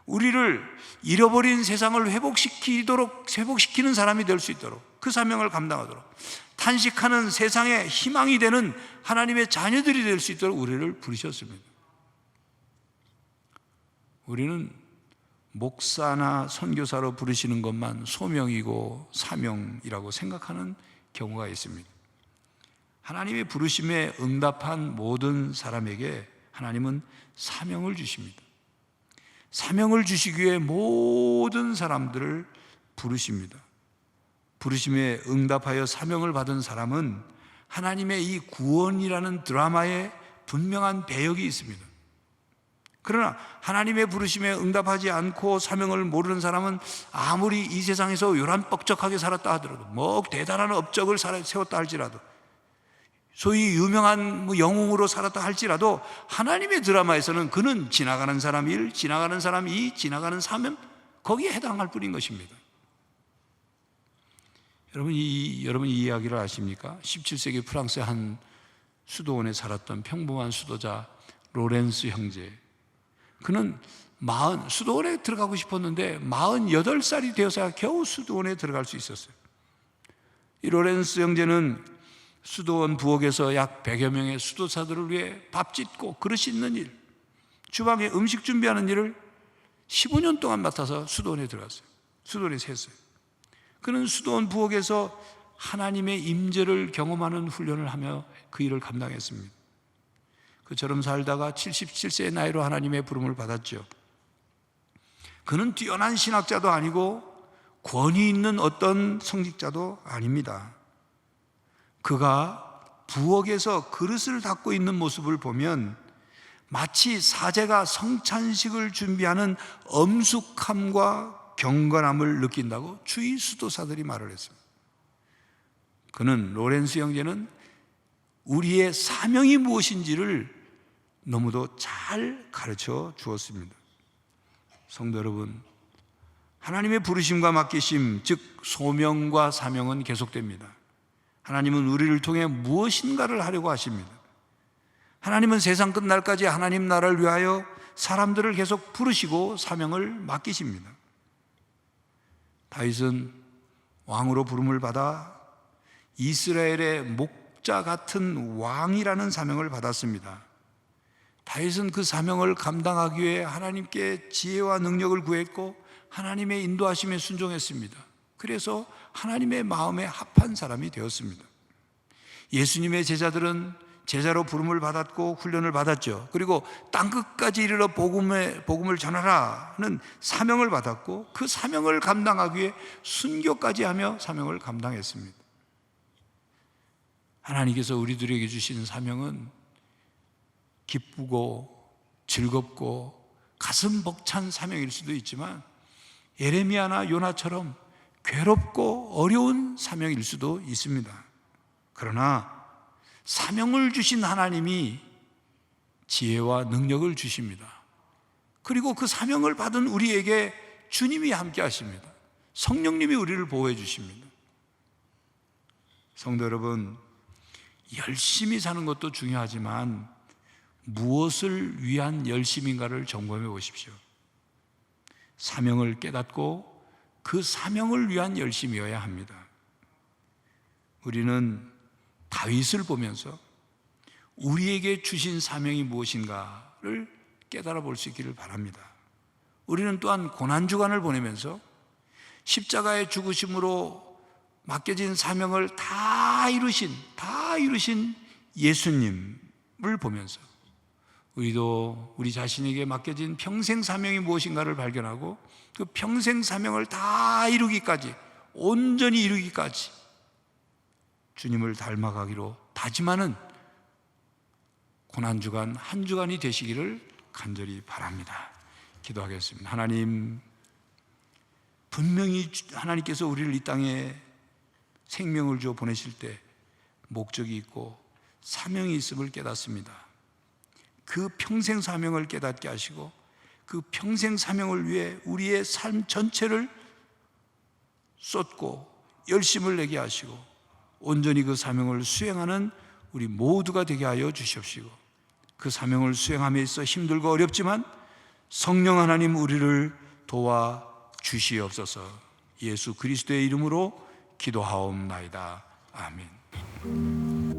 우리를 잃어버린 세상을 회복시키는 사람이 될 수 있도록, 그 사명을 감당하도록, 탄식하는 세상의 희망이 되는 하나님의 자녀들이 될 수 있도록 우리를 부르셨습니다. 우리는 목사나 선교사로 부르시는 것만 소명이고 사명이라고 생각하는 경우가 있습니다. 하나님의 부르심에 응답한 모든 사람에게 하나님은 사명을 주십니다. 사명을 주시기 위해 모든 사람들을 부르십니다. 부르심에 응답하여 사명을 받은 사람은 하나님의 이 구원이라는 드라마에 분명한 배역이 있습니다. 그러나 하나님의 부르심에 응답하지 않고 사명을 모르는 사람은 아무리 이 세상에서 요란뻑적하게 살았다 하더라도, 뭐 대단한 업적을 세웠다 할지라도, 소위 유명한 영웅으로 살았다 할지라도 하나님의 드라마에서는 그는 지나가는 사람 1, 지나가는 사람 2, 지나가는 3, 거기에 해당할 뿐인 것입니다. 여러분 이 이야기를 아십니까? 17세기 프랑스의 한 수도원에 살았던 평범한 수도자 로렌스 형제, 그는 수도원에 들어가고 싶었는데 48살이 되어서야 겨우 수도원에 들어갈 수 있었어요. 이 로렌스 형제는 수도원 부엌에서 약 100여 명의 수도사들을 위해 밥 짓고 그릇 씻는 일, 주방에 음식 준비하는 일을 15년 동안 맡아서 수도원에 들어갔어요. 수도원에 샜어요. 그는 수도원 부엌에서 하나님의 임재를 경험하는 훈련을 하며 그 일을 감당했습니다. 그처럼 살다가 77세의 나이로 하나님의 부름을 받았죠. 그는 뛰어난 신학자도 아니고 권위 있는 어떤 성직자도 아닙니다. 그가 부엌에서 그릇을 닦고 있는 모습을 보면 마치 사제가 성찬식을 준비하는 엄숙함과 경건함을 느낀다고 주의 수도사들이 말을 했습니다. 그는 로렌스 형제는 우리의 사명이 무엇인지를 너무도 잘 가르쳐 주었습니다. 성도 여러분, 하나님의 부르심과 맡기심, 즉 소명과 사명은 계속됩니다. 하나님은 우리를 통해 무엇인가를 하려고 하십니다. 하나님은 세상 끝날까지 하나님 나라를 위하여 사람들을 계속 부르시고 사명을 맡기십니다. 다윗은 왕으로 부름을 받아 이스라엘의 목자 같은 왕이라는 사명을 받았습니다. 다윗은 그 사명을 감당하기 위해 하나님께 지혜와 능력을 구했고 하나님의 인도하심에 순종했습니다. 그래서 하나님의 마음에 합한 사람이 되었습니다. 예수님의 제자들은 제자로 부름을 받았고 훈련을 받았죠. 그리고 땅끝까지 이르러 복음을 전하라는 사명을 받았고 그 사명을 감당하기 위해 순교까지 하며 사명을 감당했습니다. 하나님께서 우리들에게 주신 사명은 기쁘고 즐겁고 가슴 벅찬 사명일 수도 있지만 예레미야나 요나처럼 괴롭고 어려운 사명일 수도 있습니다. 그러나 사명을 주신 하나님이 지혜와 능력을 주십니다. 그리고 그 사명을 받은 우리에게 주님이 함께 하십니다. 성령님이 우리를 보호해 주십니다. 성도 여러분, 열심히 사는 것도 중요하지만 무엇을 위한 열심인가를 점검해 보십시오. 사명을 깨닫고 그 사명을 위한 열심이어야 합니다. 우리는 다윗을 보면서 우리에게 주신 사명이 무엇인가를 깨달아 볼 수 있기를 바랍니다. 우리는 또한 고난주간을 보내면서 십자가의 죽으심으로 맡겨진 사명을 다 이루신 예수님을 보면서 우리도 우리 자신에게 맡겨진 평생 사명이 무엇인가를 발견하고 그 평생 사명을 다 이루기까지, 온전히 이루기까지 주님을 닮아가기로 다짐하는 고난주간 한 주간이 되시기를 간절히 바랍니다. 기도하겠습니다. 하나님, 분명히 하나님께서 우리를 이 땅에 생명을 주어 보내실 때 목적이 있고 사명이 있음을 깨닫습니다. 그 평생 사명을 깨닫게 하시고 그 평생 사명을 위해 우리의 삶 전체를 쏟고 열심을 내게 하시고 온전히 그 사명을 수행하는 우리 모두가 되게 하여 주시옵시고 그 사명을 수행함에 있어 힘들고 어렵지만 성령 하나님 우리를 도와 주시옵소서. 예수 그리스도의 이름으로 기도하옵나이다. 아멘.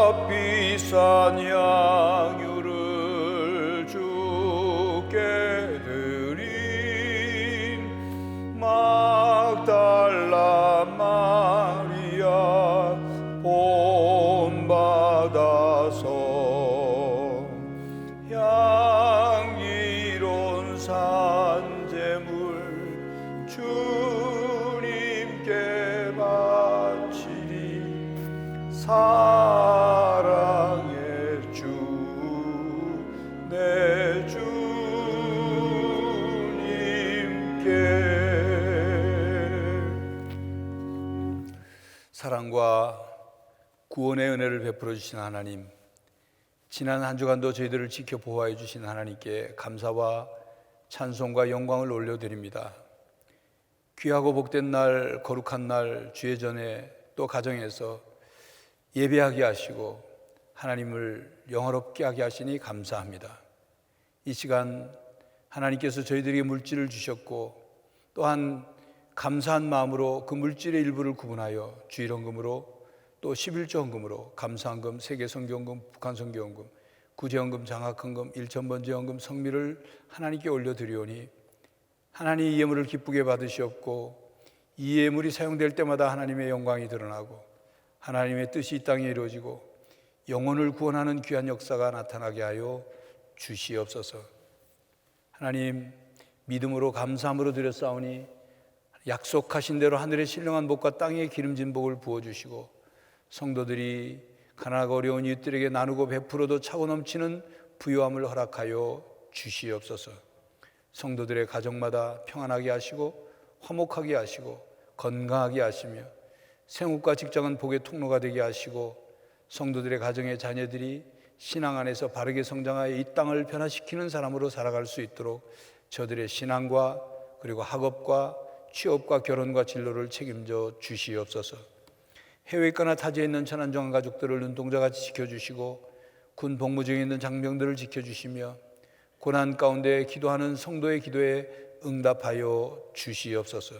값비싼 양유를 주께 드린 막달라 마리아 본받아서 향기로운 산지 사랑의 주 내 주님께. 사랑과 구원의 은혜를 베풀어 주신 하나님, 지난 한 주간도 저희들을 지켜 보호해 주신 하나님께 감사와 찬송과 영광을 올려드립니다. 귀하고 복된 날, 거룩한 날, 주의 전에 또 가정에서 예배하게 하시고 하나님을 영화롭게 하게 하시니 감사합니다. 이 시간 하나님께서 저희들에게 물질을 주셨고 또한 감사한 마음으로 그 물질의 일부를 구분하여 주일헌금으로 또 11조 헌금으로 감사헌금, 세계선교헌금, 북한선교헌금, 구제헌금, 장학헌금, 일천번제헌금, 성미를 하나님께 올려드리오니 하나님 이 예물을 기쁘게 받으시옵고 이 예물이 사용될 때마다 하나님의 영광이 드러나고 하나님의 뜻이 이 땅에 이루어지고 영혼을 구원하는 귀한 역사가 나타나게 하여 주시옵소서. 하나님, 믿음으로 감사함으로 드렸사오니 약속하신 대로 하늘의 신령한 복과 땅의 기름진 복을 부어주시고 성도들이 가난하고 어려운 이웃들에게 나누고 베풀어도 차고 넘치는 부유함을 허락하여 주시옵소서. 성도들의 가정마다 평안하게 하시고 화목하게 하시고 건강하게 하시며 생업과 직장은 복의 통로가 되게 하시고 성도들의 가정의 자녀들이 신앙 안에서 바르게 성장하여 이 땅을 변화시키는 사람으로 살아갈 수 있도록 저들의 신앙과 그리고 학업과 취업과 결혼과 진로를 책임져 주시옵소서. 해외에 있거나 타지에 있는 천안정한 가족들을 눈동자같이 지켜주시고 군 복무 중에 있는 장병들을 지켜주시며 고난 가운데 기도하는 성도의 기도에 응답하여 주시옵소서.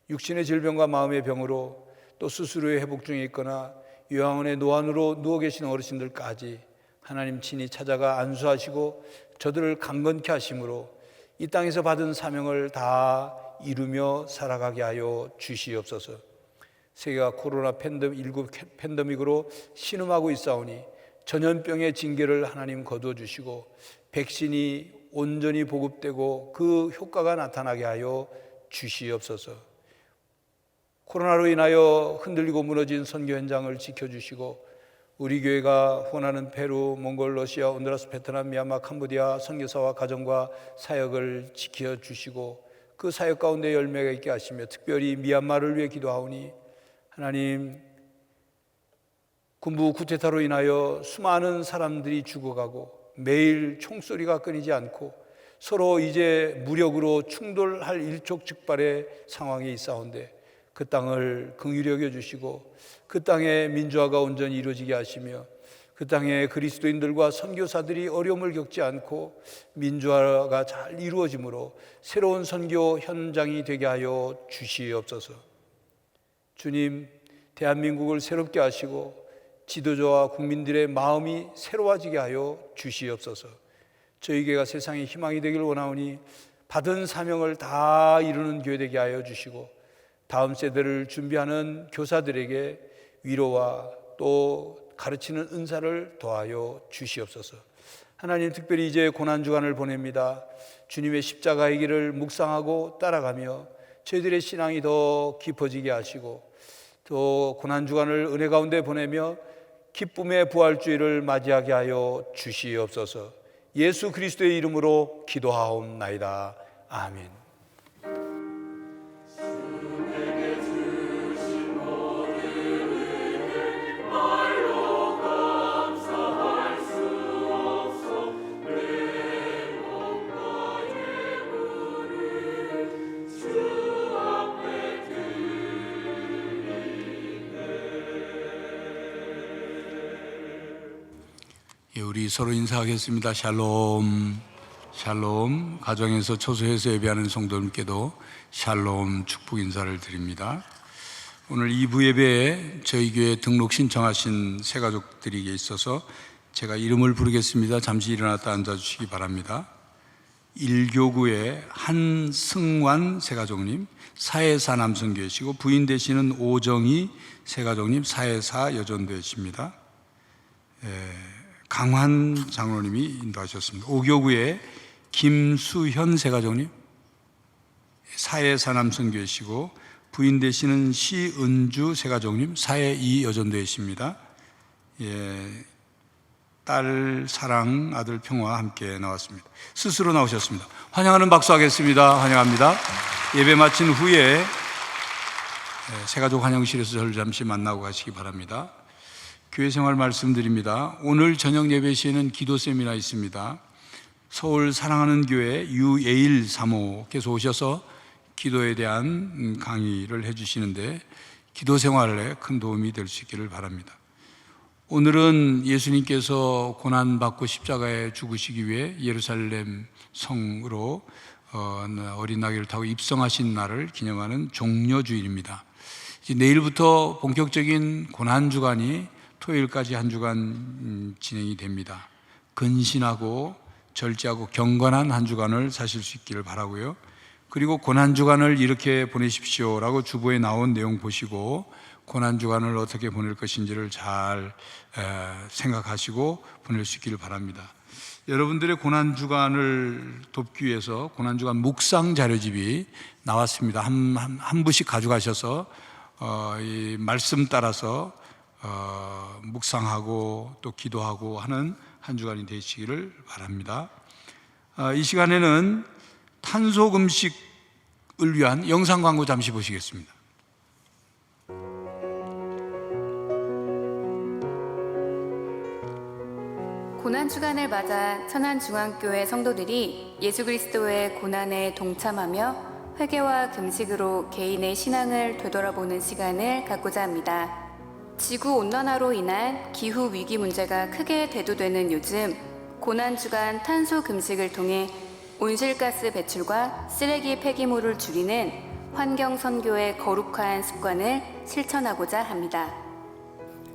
육신의 질병과 마음의 병으로 또 수술 후에 회복 중에 있거나 요양원의 노안으로 누워 계신 어르신들까지 하나님 친히 찾아가 안수하시고 저들을 강건케 하심으로 이 땅에서 받은 사명을 다 이루며 살아가게 하여 주시옵소서. 세계가 코로나 팬데믹 팬데믹으로 신음하고 있사오니 전염병의 징계를 하나님 거두어 주시고 백신이 온전히 보급되고 그 효과가 나타나게 하여 주시옵소서. 코로나로 인하여 흔들리고 무너진 선교 현장을 지켜주시고 우리 교회가 후원하는 페루, 몽골, 러시아, 온두라스, 베트남, 미얀마, 캄보디아 선교사와 가정과 사역을 지켜주시고 그 사역 가운데 열매가 있게 하시며 특별히 미얀마를 위해 기도하오니 하나님, 군부 쿠데타로 인하여 수많은 사람들이 죽어가고 매일 총소리가 끊이지 않고 서로 이제 무력으로 충돌할 일촉즉발의 상황에 있사온데 그 땅을 긍휼히 여겨주시고 그 땅의 민주화가 온전히 이루어지게 하시며 그 땅의 그리스도인들과 선교사들이 어려움을 겪지 않고 민주화가 잘 이루어지므로 새로운 선교 현장이 되게 하여 주시옵소서. 주님, 대한민국을 새롭게 하시고 지도자와 국민들의 마음이 새로워지게 하여 주시옵소서. 저희 교회가 세상의 희망이 되길 원하오니 받은 사명을 다 이루는 교회 되게 하여 주시고 다음 세대를 준비하는 교사들에게 위로와 또 가르치는 은사를 더하여 주시옵소서. 하나님, 특별히 이제 고난주간을 보냅니다. 주님의 십자가의 길을 묵상하고 따라가며 저희들의 신앙이 더 깊어지게 하시고 또 고난주간을 은혜 가운데 보내며 기쁨의 부활주일을 맞이하게 하여 주시옵소서. 예수 그리스도의 이름으로 기도하옵나이다. 아멘. 우리 서로 인사하겠습니다. 샬롬. 샬롬. 가정에서 초소해서 예배하는 성도님께도 샬롬 축복 인사를 드립니다. 오늘 2부 예배에 저희 교회 등록 신청하신 새 가족들이 있어서 제가 이름을 부르겠습니다. 잠시 일어났다 앉아주시기 바랍니다. 1교구의 한승환 새가족님, 사회사 남성교회시고 부인 되시는 오정희 새가족님, 사회사 여전도회십니다. 강환 장로님이 인도하셨습니다. 5교구의 김수현 새가족님, 사회사 남성교회시고 부인 되시는 시은주 세가족님, 사회 이여전도이십니다. 예, 딸 사랑, 아들 평화 함께 나왔습니다. 스스로 나오셨습니다. 환영하는 박수 하겠습니다. 환영합니다. 예배 마친 후에 세가족 환영실에서 저를 잠시 만나고 가시기 바랍니다. 교회 생활 말씀드립니다. 오늘 저녁 예배 시에는 기도 세미나 있습니다. 서울 사랑하는 교회 유예일 사모께서 오셔서 기도에 대한 강의를 해주시는데 기도 생활에 큰 도움이 될 수 있기를 바랍니다. 오늘은 예수님께서 고난받고 십자가에 죽으시기 위해 예루살렘 성으로 어린 나귀를 타고 입성하신 날을 기념하는 종려주일입니다. 이제 내일부터 본격적인 고난주간이 토요일까지 한 주간 진행이 됩니다. 근신하고 절제하고 경건한 한 주간을 사실 수 있기를 바라고요. 그리고 고난주간을 이렇게 보내십시오라고 주보에 나온 내용 보시고 고난주간을 어떻게 보낼 것인지를 잘 생각하시고 보낼 수 있기를 바랍니다. 여러분들의 고난주간을 돕기 위해서 고난주간 묵상 자료집이 나왔습니다. 한 부씩 가져가셔서 이 말씀 따라서 묵상하고 또 기도하고 하는 한 주간이 되시기를 바랍니다. 이 시간에는 탄소금식을 위한 영상 광고 잠시 보시겠습니다. 고난주간을 맞아 천안중앙교회 성도들이 예수 그리스도의 고난에 동참하며 회개와 금식으로 개인의 신앙을 되돌아보는 시간을 갖고자 합니다. 지구온난화로 인한 기후위기 문제가 크게 대두되는 요즘 고난주간 탄소금식을 통해 온실가스 배출과 쓰레기 폐기물을 줄이는 환경선교의 거룩한 습관을 실천하고자 합니다.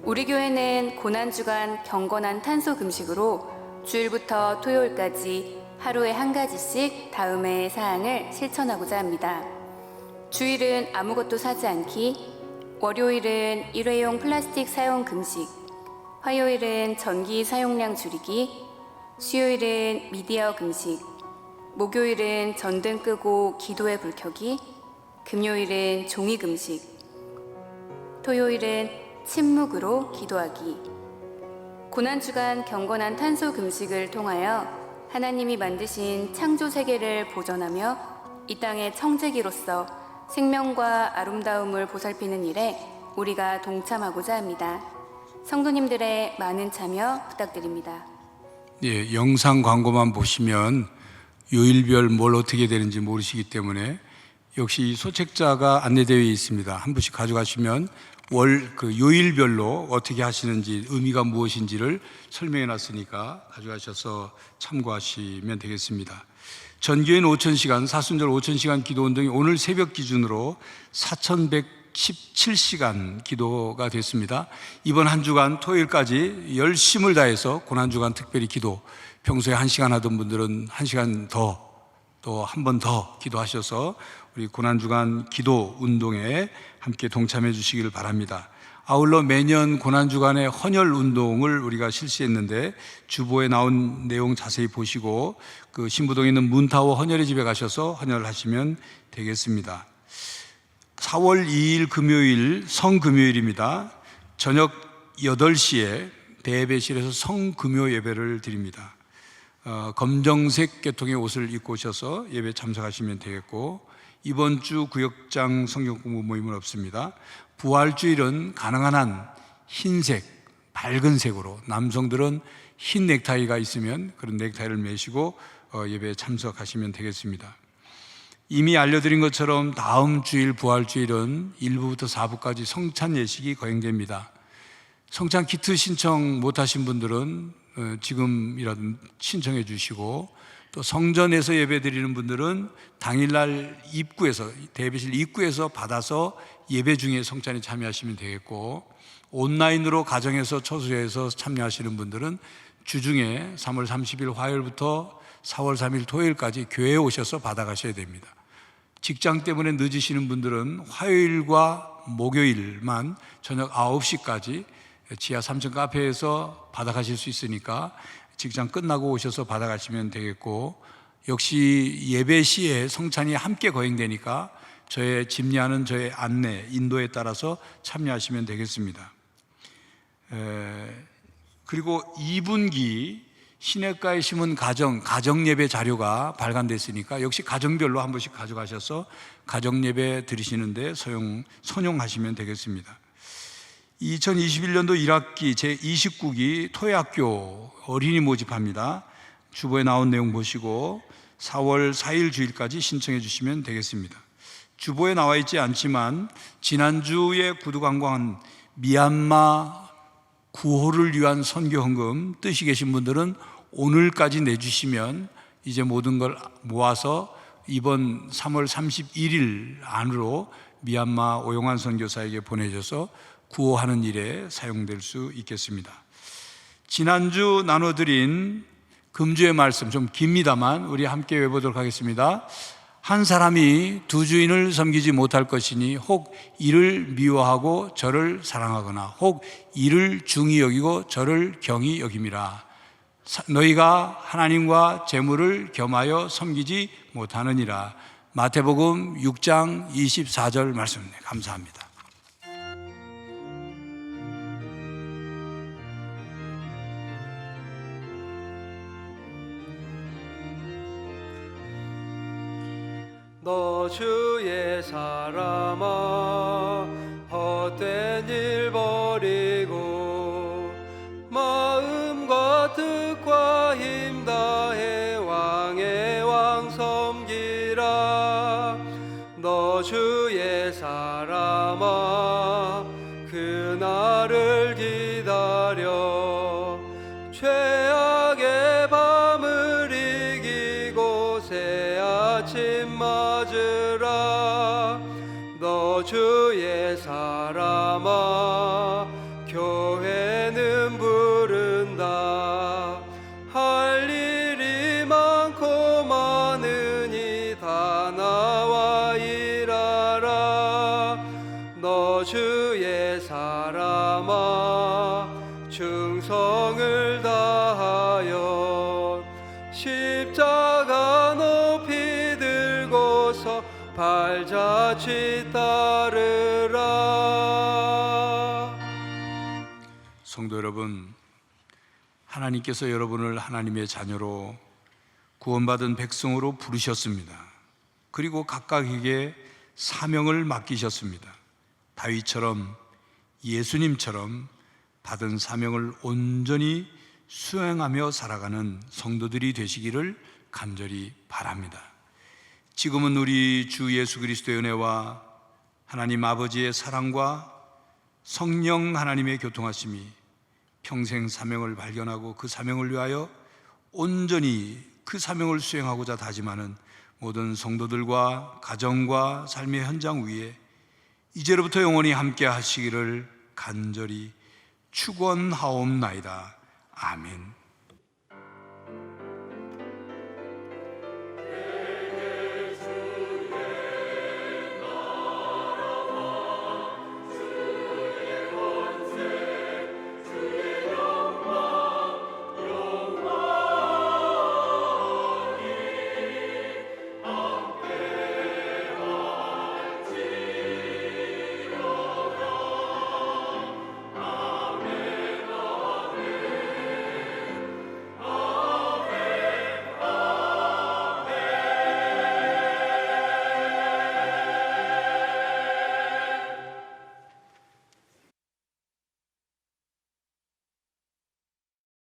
우리 교회는 고난주간 경건한 탄소금식으로 주일부터 토요일까지 하루에 한 가지씩 다음의 사항을 실천하고자 합니다. 주일은 아무것도 사지 않기, 월요일은 일회용 플라스틱 사용 금식, 화요일은 전기 사용량 줄이기, 수요일은 미디어 금식, 목요일은 전등 끄고 기도에 불 켜기, 금요일은 종이 금식, 토요일은 침묵으로 기도하기. 고난주간 경건한 탄소 금식을 통하여 하나님이 만드신 창조 세계를 보존하며 이 땅의 청지기로서 생명과 아름다움을 보살피는 일에 우리가 동참하고자 합니다. 성도님들의 많은 참여 부탁드립니다. 예, 영상 광고만 보시면 요일별 뭘 어떻게 되는지 모르시기 때문에 역시 소책자가 안내되어 있습니다. 한 분씩 가져가시면 요일별로 어떻게 하시는지 의미가 무엇인지를 설명해 놨으니까 가져가셔서 참고하시면 되겠습니다. 전교인 5,000시간, 사순절 5,000시간 기도 운동이 오늘 새벽 기준으로 4,117시간 기도가 됐습니다. 이번 한 주간 토요일까지 열심을 다해서 고난주간 특별히 기도, 평소에 1시간 하던 분들은 1시간 더, 또 한 번 더 기도하셔서 우리 고난주간 기도 운동에 함께 동참해 주시기를 바랍니다. 아울러 매년 고난주간의 헌혈 운동을 우리가 실시했는데 주보에 나온 내용 자세히 보시고 그 신부동에 있는 문타워 헌혈의 집에 가셔서 헌혈하시면 되겠습니다. 4월 2일 금요일 성금요일입니다. 저녁 8시에 대예배실에서 성금요 예배를 드립니다. 검정색 계통의 옷을 입고 오셔서 예배 참석하시면 되겠고, 이번 주 구역장 성경 공부 모임은 없습니다. 부활주일은 가능한 한 흰색, 밝은 색으로, 남성들은 흰 넥타이가 있으면 그런 넥타이를 매시고 예배에 참석하시면 되겠습니다. 이미 알려드린 것처럼 다음 주일 부활주일은 1부부터 4부까지 성찬 예식이 거행됩니다. 성찬 키트 신청 못하신 분들은 지금이라도 신청해 주시고, 또 성전에서 예배 드리는 분들은 당일날 입구에서, 대배실 입구에서 받아서 예배 중에 성찬에 참여하시면 되겠고, 온라인으로 가정에서 처소해서 참여하시는 분들은 주중에 3월 30일 화요일부터 4월 3일 토요일까지 교회에 오셔서 받아가셔야 됩니다. 직장 때문에 늦으시는 분들은 화요일과 목요일만 저녁 9시까지 지하 3층 카페에서 받아가실 수 있으니까 직장 끝나고 오셔서 받아가시면 되겠고, 역시 예배 시에 성찬이 함께 거행되니까 저의 집례하는 저의 안내, 인도에 따라서 참여하시면 되겠습니다. 그리고 2분기 시냇가에 심은 가정예배 자료가 발간됐으니까 역시 가정별로 한 번씩 가져가셔서 가정예배 드리시는데 선용하시면 되겠습니다. 2021년도 1학기 제29기 토해학교 어린이 모집합니다. 주보에 나온 내용 보시고 4월 4일 주일까지 신청해 주시면 되겠습니다. 주보에 나와 있지 않지만 지난주에 구두관광한 미얀마 구호를 위한 선교 헌금 뜻이 계신 분들은 오늘까지 내주시면 이제 모든 걸 모아서 이번 3월 31일 안으로 미얀마 오용환 선교사에게 보내줘서 구호하는 일에 사용될 수 있겠습니다. 지난주 나눠드린 금주의 말씀 좀 깁니다만 우리 함께 외워보도록 하겠습니다. 한 사람이 두 주인을 섬기지 못할 것이니 혹 이를 미워하고 저를 사랑하거나 혹 이를 중히 여기고 저를 경히 여김이라. 너희가 하나님과 재물을 겸하여 섬기지 못하느니라. 마태복음 6장 24절 말씀. 감사합니다. 너 주의 사람아 헛된 일 버리고 마음과 뜻과 힘 다해 왕의 왕 섬기라. 너 주의 사람아 그날을 기다려 죄악의 밤을 이기고 새 아침 맞으라. 너 주의 사람아 교회는 부른다. 할 일이 많고 많으니 다 나와 일하라. 너 주의 사람아 충성을 다하여 십자가 높이 들고서 발자취 따르라. 성도 여러분, 하나님께서 여러분을 하나님의 자녀로 구원받은 백성으로 부르셨습니다. 그리고 각각에게 사명을 맡기셨습니다. 다윗처럼 예수님처럼 받은 사명을 온전히 수행하며 살아가는 성도들이 되시기를 간절히 바랍니다. 지금은 우리 주 예수 그리스도의 은혜와 하나님 아버지의 사랑과 성령 하나님의 교통하심이 평생 사명을 발견하고 그 사명을 위하여 온전히 그 사명을 수행하고자 다짐하는 모든 성도들과 가정과 삶의 현장 위에 이제로부터 영원히 함께 하시기를 간절히 축원하옵나이다. 아멘.